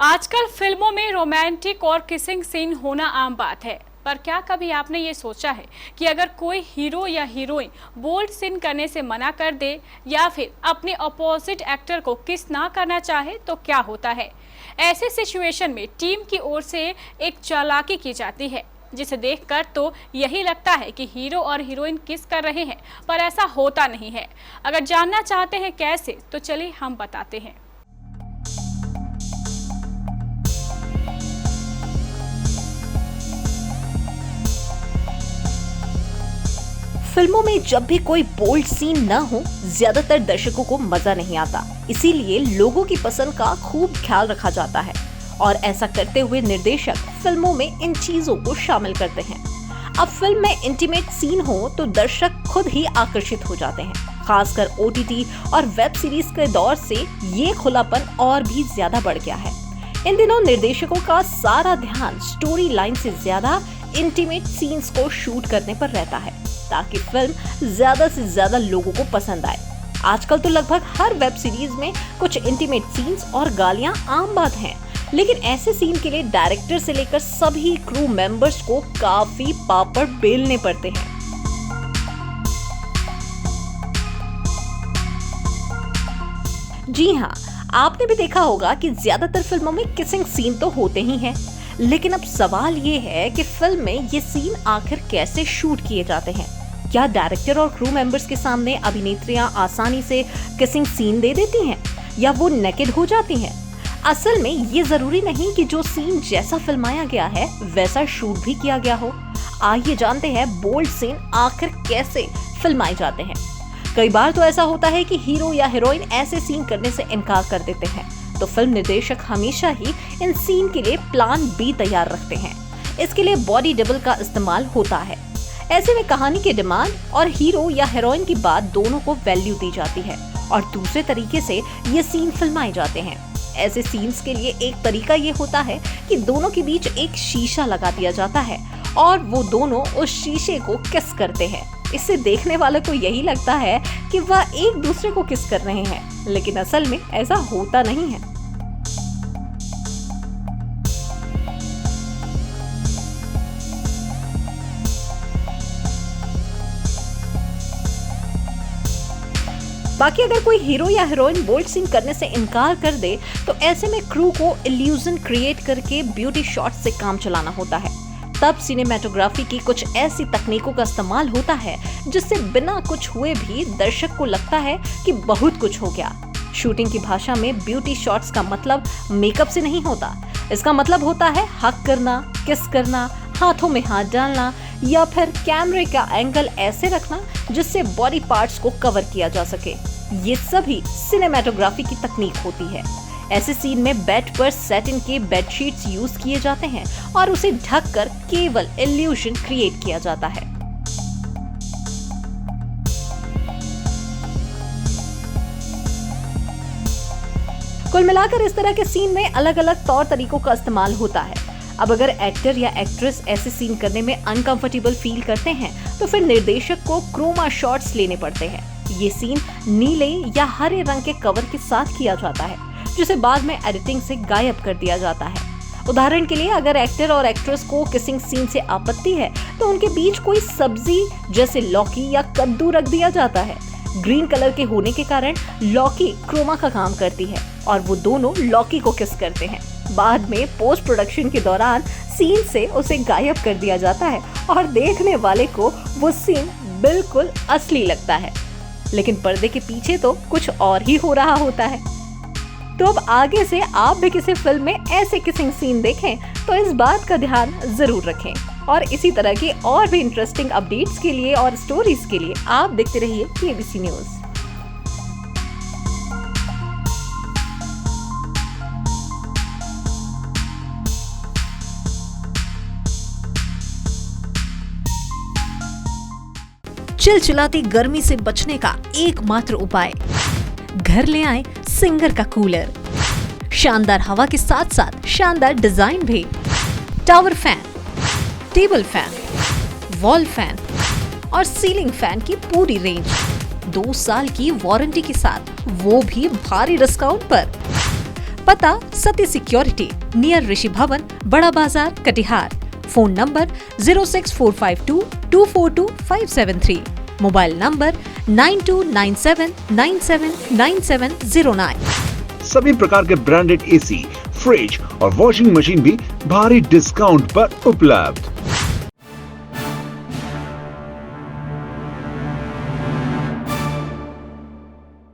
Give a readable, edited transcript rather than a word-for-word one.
आजकल फिल्मों में रोमांटिक और किसिंग सीन होना आम बात है, पर क्या कभी आपने ये सोचा है कि अगर कोई हीरो या हीरोइन बोल्ड सीन करने से मना कर दे या फिर अपने अपोजिट एक्टर को किस ना करना चाहे तो क्या होता है। ऐसे सिचुएशन में टीम की ओर से एक चालाकी की जाती है जिसे देखकर तो यही लगता है कि हीरो और हीरोइन किस कर रहे हैं, पर ऐसा होता नहीं है। अगर जानना चाहते हैं कैसे, तो चलिए हम बताते हैं। फिल्मों में जब भी कोई बोल्ड सीन न हो, ज्यादातर दर्शकों को मजा नहीं आता। इसीलिए लोगों की पसंद का खूब ख्याल रखा जाता है और ऐसा करते हुए निर्देशक फिल्मों में इन चीजों को शामिल करते हैं। अब फिल्म में इंटीमेट सीन हो तो दर्शक खुद ही आकर्षित हो जाते हैं। खासकर ओटीटी और वेब सीरीज के दौर से ये खुलापन और भी ज्यादा बढ़ गया है। इन दिनों निर्देशकों का सारा ध्यान स्टोरी लाइन से ज्यादा इंटीमेट सीन्स को शूट करने पर रहता है ताकि फिल्म ज्यादा से ज्यादा लोगों को पसंद आए। आजकल तो लगभग हर वेब सीरीज में कुछ इंटीमेट सीन्स और गालियां आम बात हैं, लेकिन ऐसे सीन के लिए डायरेक्टर से लेकर सभी क्रू मेंबर्स को काफी पापड़ बेलने पड़ते हैं। जी हाँ, आपने भी देखा होगा कि ज्यादातर फिल्मों में किसिंग सीन तो होते ही हैं, लेकिन अब सवाल ये है कि फिल्म में ये सीन आखिर कैसे शूट किए जाते हैं। क्या डायरेक्टर और क्रू मेंबर्स के सामने अभिनेत्रियां आसानी से किसिंग सीन दे देती हैं या वो नेकेड हो जाती हैं? असल में ये जरूरी नहीं कि जो सीन जैसा फिल्माया गया है वैसा शूट भी किया गया हो। आइए जानते हैं बोल्ड सीन आखिर कैसे फिल्माए जाते हैं। कई बार तो ऐसा होता है कि हीरो या हीरोइन ऐसे सीन करने से इनकार कर देते हैं, तो फिल्म निर्देशक हमेशा ही इन सीन के लिए प्लान बी तैयार रखते हैं। इसके लिए बॉडी डबल का इस्तेमाल होता है। ऐसे में कहानी के डिमांड और हीरो या हीरोइन की बात दोनों को वैल्यू दी जाती है और दूसरे तरीके से ये सीन फिल्माए जाते हैं। ऐसे सीन्स के लिए एक तरीका ये होता है कि दोनों के बीच एक शीशा लगा दिया जाता है और वो दोनों उस शीशे को किस करते हैं। इससे देखने वाले को यही लगता है कि वह एक दूसरे को किस कर रहे हैं, लेकिन असल में ऐसा होता नहीं है। बाकी अगर कोई हीरो या हीरोइन बोल्ड सीन करने से इनकार कर दे तो ऐसे में क्रू को इल्यूजन क्रिएट करके ब्यूटी शॉट से काम चलाना होता है। तब सिनेमैटोग्राफी की कुछ ऐसी तकनीकों का इस्तेमाल होता है जिससे बिना कुछ हुए भी दर्शक को लगता है कि बहुत कुछ हो गया। शूटिंग की भाषा में ब्यूटी शॉट्स का मतलब मेकअप से नहीं होता। इसका मतलब होता है हक करना, किस करना, हाथों में हाथ डालना या फिर कैमरे का एंगल ऐसे रखना जिससे बॉडी पार्ट्स को कवर किया जा सके। ये सभी सिनेमैटोग्राफी की तकनीक होती है। ऐसे सीन में बेड पर सैटिन के बेडशीट्स यूज किए जाते हैं और उसे ढककर केवल इल्यूजन क्रिएट किया जाता है। कुल मिलाकर इस तरह के सीन में अलग अलग तौर तरीकों का इस्तेमाल होता है। अब अगर एक्टर या एक्ट्रेस ऐसे सीन करने में अनकंफर्टेबल फील करते हैं तो फिर निर्देशक को क्रोमा शॉट्स लेने पड़ते हैं। ये सीन नीले या हरे रंग के कवर के साथ किया जाता है जिसे बाद में एडिटिंग से गायब कर दिया जाता है। उदाहरण के लिए अगर एक्टर और एक्ट्रेस को किसिंग सीन से आपत्ति है तो उनके बीच कोई सब्जी जैसे लौकी या कद्दू रख दिया जाता है। ग्रीन कलर के होने के कारण लौकी क्रोमा का काम करती है और वो दोनों लौकी को किस करते हैं। बाद में पोस्ट प्रोडक्शन के दौरान सीन से उसे गायब कर दिया जाता है और देखने वाले को वो सीन बिल्कुल असली लगता है, लेकिन पर्दे के पीछे तो कुछ और ही हो रहा होता है। तो अब आगे से आप भी किसी फिल्म में ऐसे किसिंग सीन देखें तो इस बात का ध्यान जरूर रखें। और इसी तरह की और भी इंटरेस्टिंग अपडेट्स के लिए और स्टोरीज के लिए आप देखते रहिए केबीसी न्यूज। चिलचिलाती गर्मी से बचने का एकमात्र उपाय, घर ले आए सिंगर का कूलर। शानदार हवा के साथ साथ शानदार डिजाइन भी। Tower fan, table fan, wall fan और सीलिंग फैन की पूरी रेंज 2 साल की वारंटी के साथ, वो भी भारी डिस्काउंट पर। पता सती सिक्योरिटी नियर ऋषि भवन, बड़ा बाजार, Katihar. Phone number 06452242573, mobile number 9297979709। सभी प्रकार के ब्रांडेड एसी, फ्रिज और वॉशिंग मशीन भी भारी डिस्काउंट पर उपलब्ध।